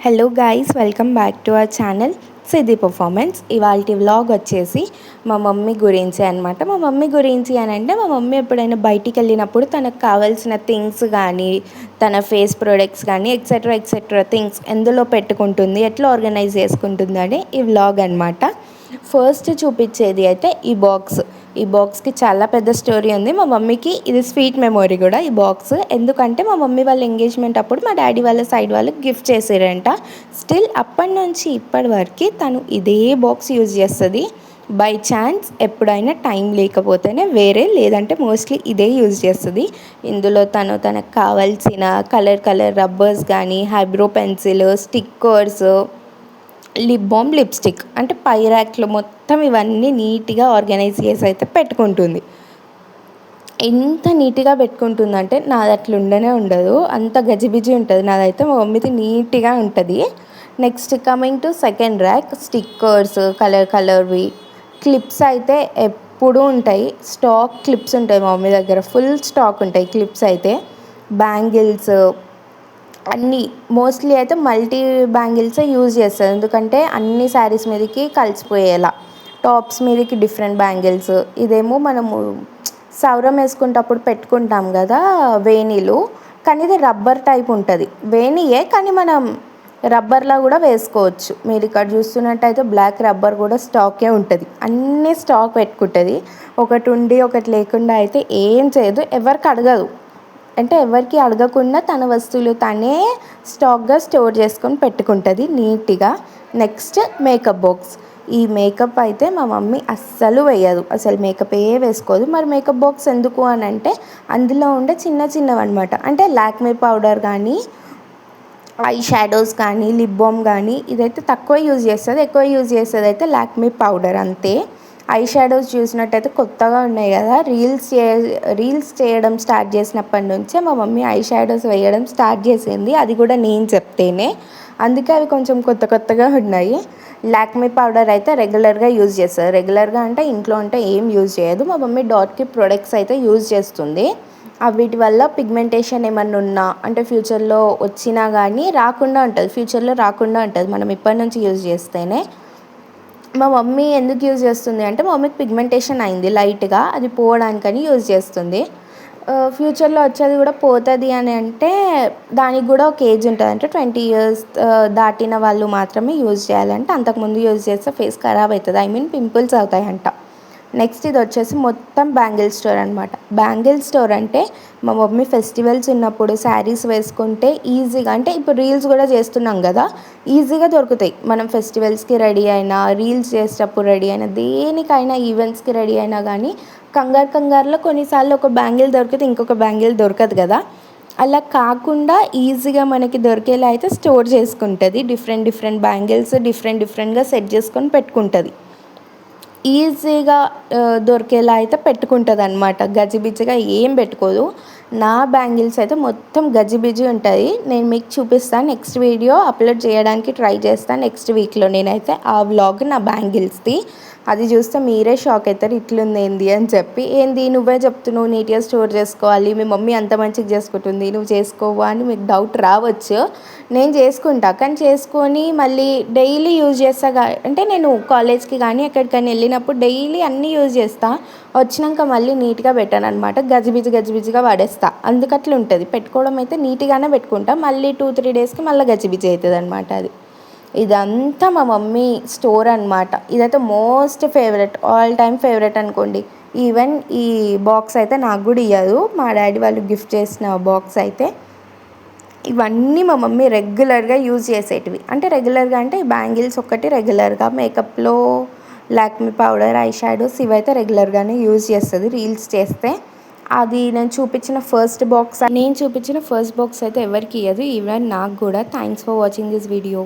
Hello guys, welcome back to our channel Siddhi performance. ఇవాళ vlog వచ్చేసి మా mummy గురించి అనమాట. మా మమ్మీ గురించి అని అంటే, మా మమ్మీ ఎప్పుడైనా బయటికి వెళ్ళినప్పుడు తనకు కావాల్సిన థింగ్స్ కానీ, తన ఫేస్ ప్రొడక్ట్స్ కానీ ఎక్సెట్రా ఎక్సెట్రా థింగ్స్ ఎందులో పెట్టుకుంటుంది, ఎట్లా ఆర్గనైజ్ చేసుకుంటుంది అని ఈ వ్లాగ్ అనమాట. ఫస్ట్ చూపించేది అయితే ఈ బాక్స్కి చాలా పెద్ద స్టోరీ ఉంది. మా మమ్మీకి ఇది స్వీట్ మెమొరీ కూడా ఈ బాక్స్. ఎందుకంటే మా మమ్మీ వాళ్ళ ఎంగేజ్మెంట్ అప్పుడు మా డాడీ వాళ్ళ సైడ్ వాళ్ళకి గిఫ్ట్ చేసారంట. స్టిల్ అప్పటి నుంచి ఇప్పటి వరకు తను ఇదే బాక్స్ యూజ్ చేస్తుంది. బై ఛాన్స్ ఎప్పుడైనా టైం లేకపోతేనే లేదంటే మోస్ట్లీ ఇదే యూజ్ చేస్తుంది. ఇందులో తనకు కావాల్సిన కలర్ రబ్బర్స్ కానీ, eyebrow pencil, stickers, lip balm, lipstick అంటే పై ర్యాక్లో మొత్తం ఇవన్నీ నీట్గా ఆర్గనైజ్ చేసి అయితే పెట్టుకుంటుంది. ఎంత నీట్గా పెట్టుకుంటుందంటే నాది అట్లా ఉండదు, అంత గజిబిజి ఉంటుంది. నాదైతే మా మమ్మీది నీట్గా ఉంటుంది. Next coming to second rack, stickers కలర్వి, క్లిప్స్ అయితే ఎప్పుడూ ఉంటాయి. స్టాక్ క్లిప్స్ ఉంటాయి మా మమ్మీ దగ్గర, ఫుల్ స్టాక్ ఉంటాయి క్లిప్స్ అయితే. బ్యాంగిల్స్ అన్నీ మోస్ట్లీ అయితే మల్టీ బ్యాంగిల్సే యూజ్ చేస్తారు, ఎందుకంటే అన్ని శారీస్ మీదకి కలిసిపోయేలా. టాప్స్ మీదకి డిఫరెంట్ బ్యాంగిల్స్, ఇదేమో మనము సౌరం వేసుకుంటప్పుడు పెట్టుకుంటాం కదా వేణీలు, కానీ ఇది రబ్బర్ టైప్ ఉంటుంది. వేణియే కానీ మనం రబ్బర్లా కూడా వేసుకోవచ్చు. మీరు ఇక్కడ చూస్తున్నట్టయితే బ్లాక్ రబ్బర్ కూడా స్టాకే ఉంటుంది. అన్నీ స్టాక్ పెట్టుకుంటుంది. ఒకటి ఉండి ఒకటి లేకుండా అయితే ఏం చేయదు, ఎవరికి అడగదు. అంటే ఎవరికి అడగకుండా తన వస్తువులు తనే స్టాక్గా స్టోర్ చేసుకొని పెట్టుకుంటుంది నీట్గా. Next makeup box. ఈ మేకప్ అయితే మా మమ్మీ అస్సలు వేయదు, అసలు మేకప్ వేసుకోదు. మరి మేకప్ బాక్స్ ఎందుకు అని అంటే, అందులో ఉండే చిన్నవి అనమాట. అంటే లాక్మే పౌడర్ కానీ, ఐ షాడోస్ కానీ, లిప్ బామ్ కానీ ఇదైతే తక్కువ యూజ్ చేస్తుంది. ఎక్కువ యూజ్ చేసేది అయితే లాక్మే పౌడర్ అంతే. ఐ షాడోస్ చూసినట్టయితే కొత్తగా ఉన్నాయి కదా, రీల్స్ చేయడం స్టార్ట్ చేసినప్పటి నుంచే మా మమ్మీ ఐ షాడోస్ వేయడం స్టార్ట్ చేసింది. అది కూడా నేను చెప్తేనే, అందుకే అవి కొంచెం కొత్తగా ఉన్నాయి. లాక్మే పౌడర్ అయితే రెగ్యులర్గా యూజ్ చేస్తారు. రెగ్యులర్గా అంటే ఇంట్లో ఉంటే ఏం యూజ్ చేయదు. మా మమ్మీ డాట్కి ప్రొడక్ట్స్ అయితే యూజ్ చేస్తుంది. వీటి వల్ల పిగ్మెంటేషన్ ఏమన్నా ఉన్నా అంటే ఫ్యూచర్లో వచ్చినా కానీ రాకుండా ఉంటుంది, ఫ్యూచర్లో రాకుండా ఉంటుంది మనం ఇప్పటి నుంచి యూజ్ చేస్తేనే. మా మమ్మీ ఎందుకు యూజ్ చేస్తుంది అంటే, మా మమ్మీకి పిగ్మెంటేషన్ అయింది లైట్గా, అది పోవడానికని యూజ్ చేస్తుంది. ఫ్యూచర్లో వచ్చేది కూడా పోతుంది అని అంటే దానికి కూడా ఒక ఏజ్ ఉంటుంది. అంటే 20 years దాటిన వాళ్ళు మాత్రమే యూజ్ చేయాలంటే, అంతకుముందు యూజ్ చేస్తే ఫేస్ ఖరాబ్ అవుతుంది, పింపుల్స్ అవుతాయంట. నెక్స్ట్ ఇది వచ్చేసి మొత్తం బ్యాంగిల్ స్టోర్ అనమాట. బ్యాంగిల్ స్టోర్ అంటే మా మమ్మీ ఫెస్టివల్స్ ఉన్నప్పుడు శారీస్ వేసుకుంటే ఈజీగా, అంటే ఇప్పుడు రీల్స్ కూడా చేస్తున్నాం కదా, ఈజీగా దొరుకుతాయి. మనం ఫెస్టివల్స్కి రెడీ అయినా, రీల్స్ చేసేటప్పుడు రెడీ అయినా, దేనికైనా ఈవెంట్స్కి రెడీ అయినా కానీ కంగారులో కొన్నిసార్లు ఒక బ్యాంగిల్ దొరికితే ఇంకొక బ్యాంగిల్ దొరకదు కదా, అలా కాకుండా ఈజీగా మనకి దొరికేలా అయితే స్టోర్ చేసుకుంటుంది. డిఫరెంట్ బ్యాంగిల్స్ డిఫరెంట్గా సెట్ చేసుకొని పెట్టుకుంటుంది. ఈజీగా దొరికేలా అయితే పెట్టుకుంటుంది అనమాట. గజిబిజిగా ఏం పెట్టుకోదు. నా బ్యాంగిల్స్ అయితే మొత్తం గజిబిజి ఉంటుంది. నేను మీకు చూపిస్తాను, నెక్స్ట్ వీడియో అప్లోడ్ చేయడానికి ట్రై చేస్తాను నెక్స్ట్ వీక్లో. నేనైతే ఆ వ్లాగ్ నా బ్యాంగిల్స్ది, అది చూస్తే మీరే షాక్ అవుతారు, ఇట్లుంది ఏంది అని చెప్పి. ఏంది నువ్వే చెప్తున్నావు నీట్గా స్టోర్ చేసుకోవాలి, మీ మమ్మీ అంత మంచిగా చేసుకుంటుంది, నువ్వు చేసుకోవా అని మీకు డౌట్ రావచ్చు. నేను చేసుకుంటా, కానీ చేసుకొని మళ్ళీ డైలీ యూజ్ చేస్తా. అంటే నేను కాలేజ్కి కానీ ఎక్కడికైనా వెళ్ళినప్పుడు డైలీ అన్నీ యూజ్ చేస్తా, వచ్చినాక మళ్ళీ నీట్గా పెట్టాను అనమాట. గజిబిజిగా వాడేస్తా, అందుకట్లా ఉంటుంది. పెట్టుకోవడం అయితే నీట్గానే పెట్టుకుంటా, మళ్ళీ 2-3 డేస్కి మళ్ళీ గజిబిజి అవుతుంది అనమాట. అది ఇదంతా మా మమ్మీ స్టోర్ అనమాట. ఇదైతే most favourite, all time favourite అనుకోండి. ఈవెన్ ఈ బాక్స్ అయితే నాకు కూడా ఇవ్వదు, మా డాడీ వాళ్ళు గిఫ్ట్ చేసిన బాక్స్ అయితే. ఇవన్నీ మా మమ్మీ రెగ్యులర్గా యూజ్ చేసేటివి. అంటే రెగ్యులర్గా అంటే బ్యాంగిల్స్ ఒక్కటి రెగ్యులర్గా, మేకప్లో లాక్మీ పౌడర్, ఐ షాడోస్ ఇవైతే రెగ్యులర్గానే యూజ్ చేస్తుంది రీల్స్ చేస్తే. అది నేను చూపించిన ఫస్ట్ బాక్స్ అయితే ఎవరికి ఇవ్వదు, ఈవెన్ నాకు కూడా. Thanks for watching this video.